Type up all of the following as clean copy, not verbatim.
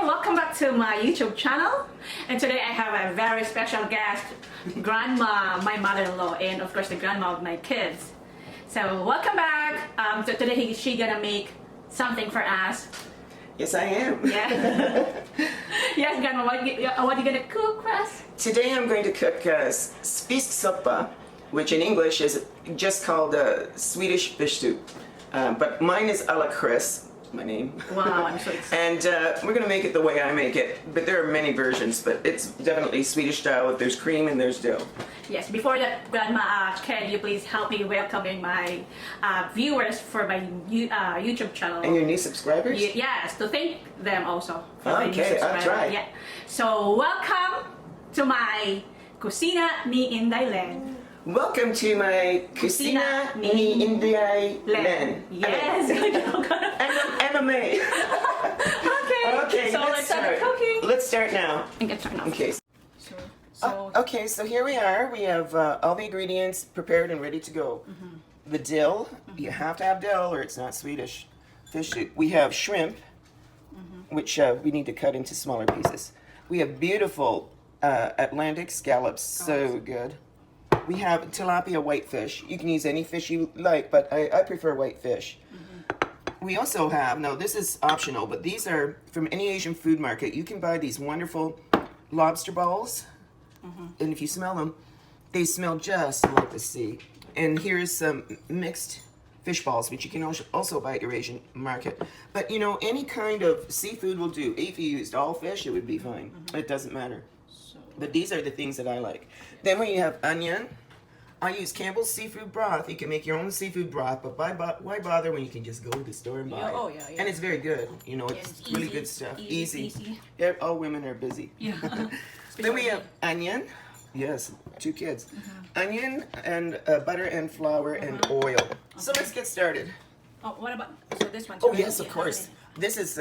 welcome back to my YouTube channel. And today I have a very special guest, Grandma, my mother-in-law, and of course the grandma of my kids. So welcome back. So today she's gonna make something for us. Yes, I am. Yeah. Yes, Grandma, what are you gonna cook for us? Today I'm going to cook Fisk soppa, which in English is just called Swedish Fish Soup. But mine is a la Chris, my name. Wow, I'm so excited. And we're going to make it the way I make it. But there are many versions, but it's definitely Swedish style. There's cream and there's dill. Yes, before that, Grandma, can you please help me welcoming my viewers for my YouTube channel? And your new subscribers? Yes, to thank them also for my new Okay, subscribers. I'll try. Yeah. So, welcome to my Kusina ni Inday Len. Welcome to my Kusina ni Inday Len. Yes, MMA. Okay, so let's start cooking. Let's start now. And get started now. Okay. Okay, so here we are. We have all the ingredients prepared and ready to go. The dill. You have to have dill or it's not Swedish fish soup. We have shrimp, which we need to cut into smaller pieces. We have beautiful Atlantic scallops, so good. We have tilapia whitefish. You can use any fish you like, but I prefer whitefish. We also have, now this is optional, but these are from any Asian food market. You can buy these wonderful lobster balls, and if you smell them, they smell just like the sea. And here's some mixed fish balls, which you can also buy at your Asian market. But you know, any kind of seafood will do. If you used all fish, it would be fine. It doesn't matter. But these are the things that I like. Then we have onion. I use Campbell's seafood broth. You can make your own seafood broth, but why bother when you can just go to the store and buy it? Oh, yeah. And it's very good. You know, it's really easy, good stuff. Easy. Yeah, all women are busy. Yeah. Then we have onion. Yes, 2 kids. Onion and butter and flour and oil. So let's get started. Oh, what about so this one? Oh yes, of course. This is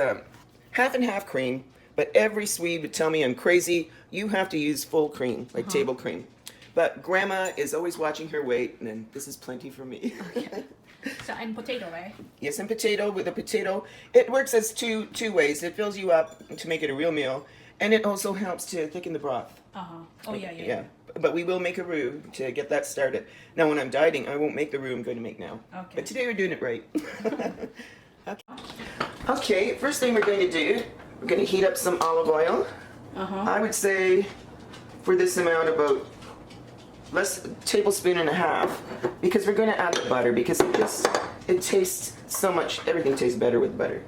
half and half cream. But every Swede would tell me I'm crazy. You have to use full cream, like table cream. But Grandma is always watching her weight, and then this is plenty for me. Okay. So and potato, right? Yes, and potato. With a potato, it works as two ways. It fills you up to make it a real meal, and it also helps to thicken the broth. Oh yeah. But we will make a roux to get that started. Now, when I'm dieting, I won't make the roux I'm going to make now. Okay. But today we're doing it right. Okay, first thing we're going to do, we're going to heat up some olive oil. I would say for this amount about a tablespoon and a half, because we're going to add the butter because it tastes so much. Everything tastes better with butter.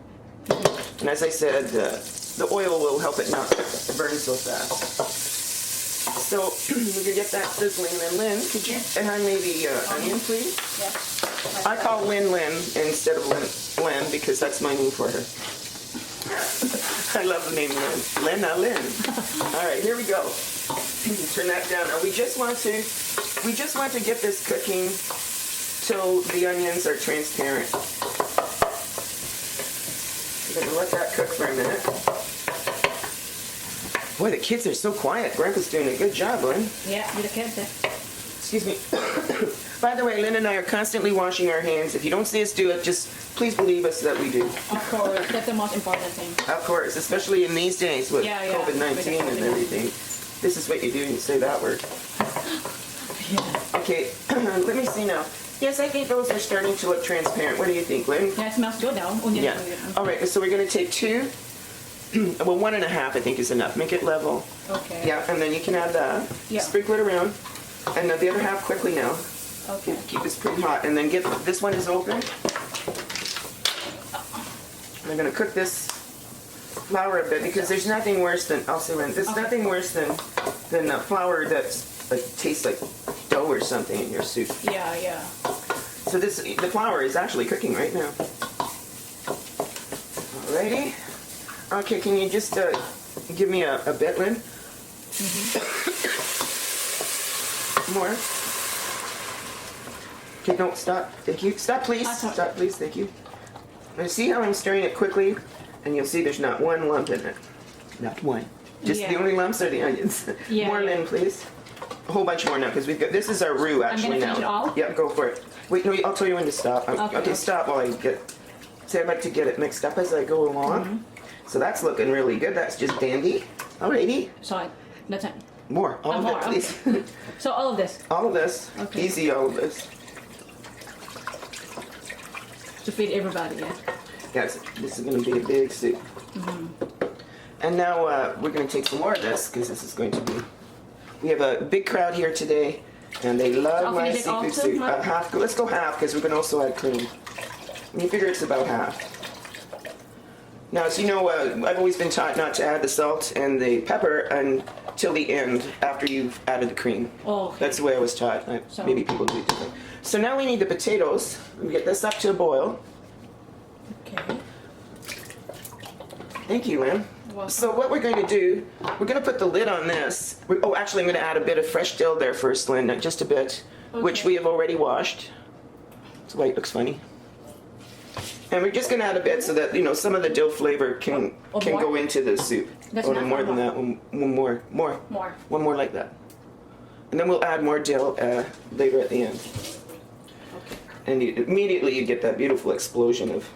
And as I said, the oil will help it not burn so fast. So we can get that sizzling. And then Lynn, could you add maybe onion, please? Yes. I call Lynn instead of Lynn because that's my name for her. I love the name Lynn. Lynn. All right, here we go. Turn that down. Now we just want to get this cooking till the onions are transparent. We're gonna let that cook for a minute. Boy, the kids are so quiet. Grandpa's doing a good job, Lynn. Yeah, with the kids. Excuse me. By the way, Lynn and I are constantly washing our hands. If you don't see us do it, just please believe us that we do. Of course, that's the most important thing. Of course, especially in these days with COVID-19 and everything. This is what you do when you say that word. Okay, let me see now. Yes, I think those are starting to look transparent. What do you think, Lynn? Yeah, it smells good now. Yeah. All right, so we're going to take 2. Well, 1.5 I think is enough. Make it level. Okay. Yeah, and then you can add that. Yeah. Sprinkle it around. And the other half quickly now. Okay. Keep this pretty hot. And then this one is open. I'm going to cook this flour a bit because there's nothing worse than, I'll say Lynn, there's nothing worse than flour that's like tastes like dough or something in your soup. Yeah. So the flour is actually cooking right now. Alrighty. Okay, can you just give me a bit, Lynn? More. Okay, don't stop. Thank you. Stop, please. Stop, please. Thank you. Now, see how I'm stirring it quickly? And you'll see there's not one lump in it. Not one. Just the only lumps are the onions. More, Lynn, please. A whole bunch more now, because we've got, this is our roux actually now. I'm gonna finish it all? Yeah, go for it. Wait, no, I'll tell you when to stop. Okay, stop while I get, see, I like to get it mixed up as I go along. So that's looking really good. That's just dandy. Alrighty. So that's it. More. All of more, it, please. okay. So all of this. All of this. Okay. Easy, all of this. To feed everybody, yeah. Yes, this is going to be a big soup. And now we're going to take some more of this because this is going to be. We have a big crowd here today, and they love my seafood soup. Half. Let's go half because we're going to also add cream. And you figure it's about half. Now, as you know, I've always been taught not to add the salt and the pepper until the end after you've added the cream. Oh, okay. That's the way I was taught. Maybe people do it different. So now we need the potatoes. We get this up to a boil. Okay. Thank you, Lynn. So what we're going to do, we're going to put the lid on this. Oh, actually, I'm going to add a bit of fresh dill there first, Lynn, just a bit, which we have already washed. That's why it looks funny. And we're just going to add a bit so that, you know, some of the dill flavor can go into the soup. That's or more than that, one more. One more like that. And then we'll add more dill later at the end. Okay. And immediately you get that beautiful explosion of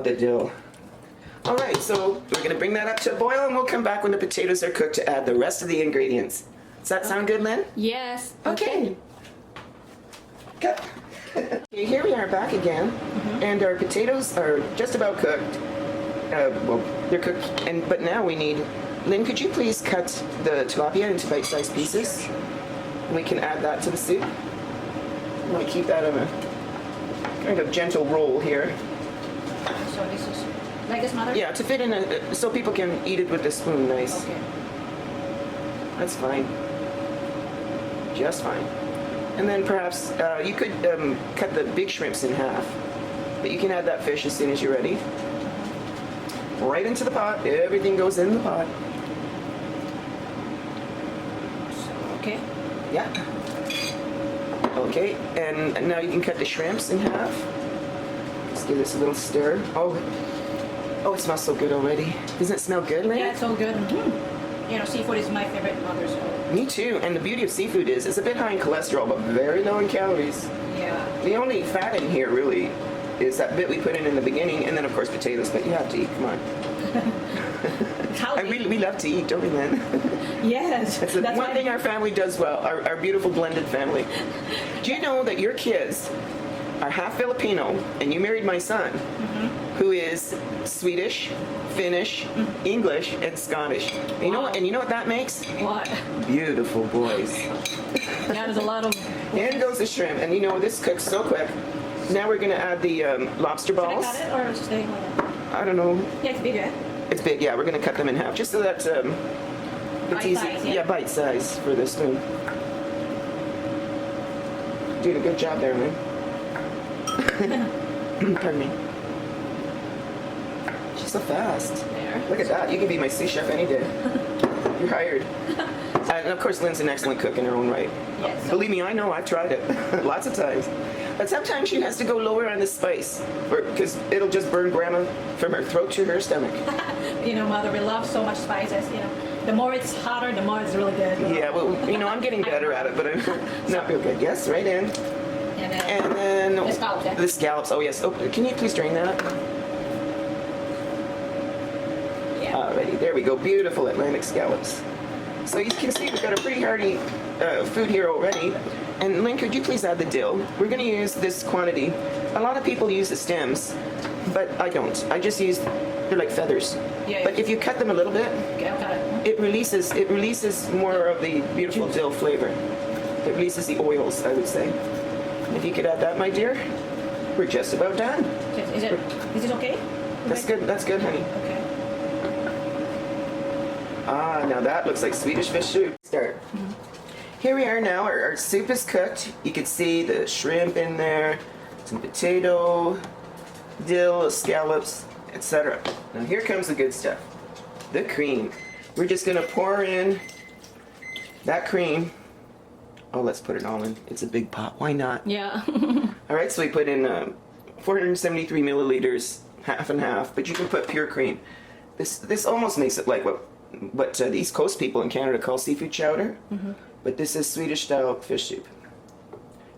the dill. All right, so we're going to bring that up to a boil, and we'll come back when the potatoes are cooked to add the rest of the ingredients. Does that sound good, Lynn? Yes. Okay. Cut. Okay, here we are back again, and our potatoes are just about cooked. Well, they're cooked, but now we need. Lynn, could you please cut the tilapia into bite-sized pieces? And we can add that to the soup. I'm going to keep that on a kind of gentle roll here. So this is like this, Mother? Yeah, to fit in so people can eat it with a spoon. Nice. Okay. That's fine. Just fine. And then perhaps you could cut the big shrimps in half. But you can add that fish as soon as you're ready. Right into the pot. Everything goes in the pot. Okay. Yeah. Okay, and now you can cut the shrimps in half. Let's give this a little stir. Oh, it smells so good already. Doesn't it smell good, Lynn? Yeah, it's so good. You know, seafood is my favorite, Mother. So. Me too. And the beauty of seafood is it's a bit high in cholesterol, but very low in calories. Yeah. The only fat in here really is that bit we put in the beginning, and then of course potatoes. But you have to eat. Come on. We love to eat, don't we, Lynn? Yes. That's one thing our family does well. Our beautiful blended family. Do you know that your kids are half Filipino, and you married my son, who is Swedish, Finnish, English, and Scottish. And you know what? And you know what that makes? What? Beautiful boys. Yeah, there's a lot of. And goes the shrimp, and you know this cooks so quick. Now we're gonna add the lobster balls. Should I cut it or stay like that? I don't know. Yeah, it's big, right? It's big. Yeah, we're gonna cut them in half just so that it's easy. Size, yeah. Bite size for this spoon. Doing a good job there, man. Pardon me. She's so fast. There. Look at that. You can be my sous chef any day. You're hired. And of course, Lynn's an excellent cook in her own right. Yes. Believe me, I know. I've tried it lots of times. But sometimes she has to go lower on the spice because it'll just burn Grandma from her throat to her stomach. You know, Mother, we love so much spices. You know, the more it's hotter, the more it's really good. Yeah, well, you know, I'm getting better at it, but I'm not real good. Yes, right in. And then the scallops. Yeah. The scallops. Oh yes. Oh, can you please drain that? Yeah. Alrighty, there we go. Beautiful Atlantic scallops. So you can see we've got a pretty hearty food here already. And Lynn, could you please add the dill? We're going to use this quantity. A lot of people use the stems, but I don't. I just use, they're like feathers. Yeah, but if you cut them a little bit, okay, I'll cut it. it releases more of the beautiful dill flavor. It releases the oils, I would say. If you could add that, my dear, we're just about done. Is it okay? That's good. That's good, honey. Okay. Ah, now that looks like Swedish Fish Soup. Start. Here we are now. Our soup is cooked. You can see the shrimp in there, some potato, dill, scallops, etc. Now here comes the good stuff. The cream. We're just going to pour in that cream. Oh, let's put it all in. It's a big pot. Why not? Yeah. All right, so we put in 473 milliliters, half and half, but you can put pure cream. This almost makes it like what the East Coast people in Canada call seafood chowder, but this is Swedish style fish soup.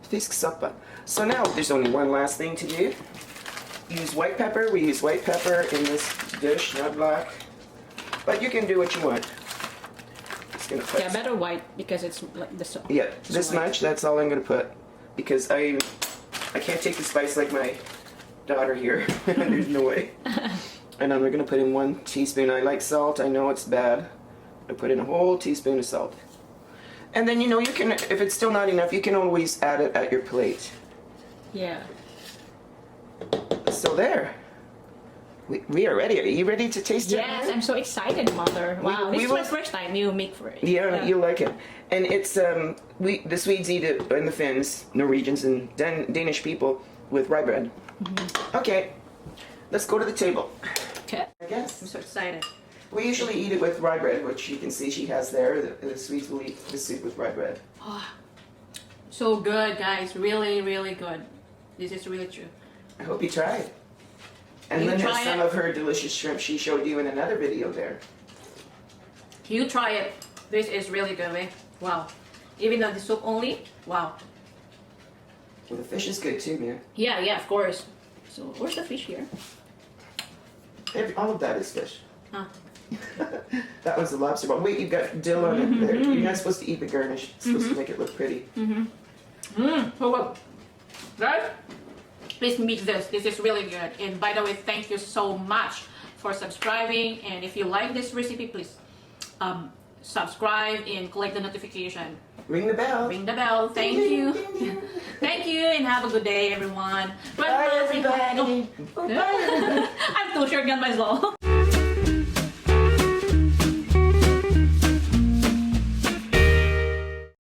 Fisk soppa. So now there's only one last thing to do. use white pepper. We use white pepper in this dish, not black. But you can do what you want. Just gonna put, Yeah, better white because it's like this. yeah, this white. much. That's all I'm gonna put because I can't take the spice like my daughter here. There's no way. And I'm gonna put in 1 teaspoon. I like salt. I know it's bad. I put in a whole teaspoon of salt. And then you know you can, if it's still not enough, you can always add it at your plate. Yeah. So there. We are ready. Are you ready to taste it? Yes, I'm so excited, Mother. Wow, this is my first time you make for it. Yeah, you like it. And it's the Swedes eat it, and the Finns, Norwegians, and Danish people with rye bread. Okay, let's go to the table. Okay. I guess. I'm so excited. We usually eat it with rye bread, which you can see she has there. The Swedes will eat the soup with rye bread. Oh, so good, guys. Really, really good. This is really true. I hope you try it. And You Lynn has try some it? of her delicious shrimp she showed you in another video there. You try it. This is really good, eh? Wow. Even though the soup only, wow. Well, the fish is good too, man. Yeah, yeah, of course. So, where's the fish here? All of that is fish. Huh. That was the lobster ball. Wait, you've got dill on it there. You're not supposed to eat the garnish. It's supposed to make it look pretty. So good. Guys, please meet this. This is really good. And by the way, thank you so much for subscribing. And if you like this recipe, please subscribe and click the notification. Ring the bell. Ring the bell. Thank Ding, you. ding, ding. Thank you and have a good day, everyone. Bye, everybody. I'm too short again myself.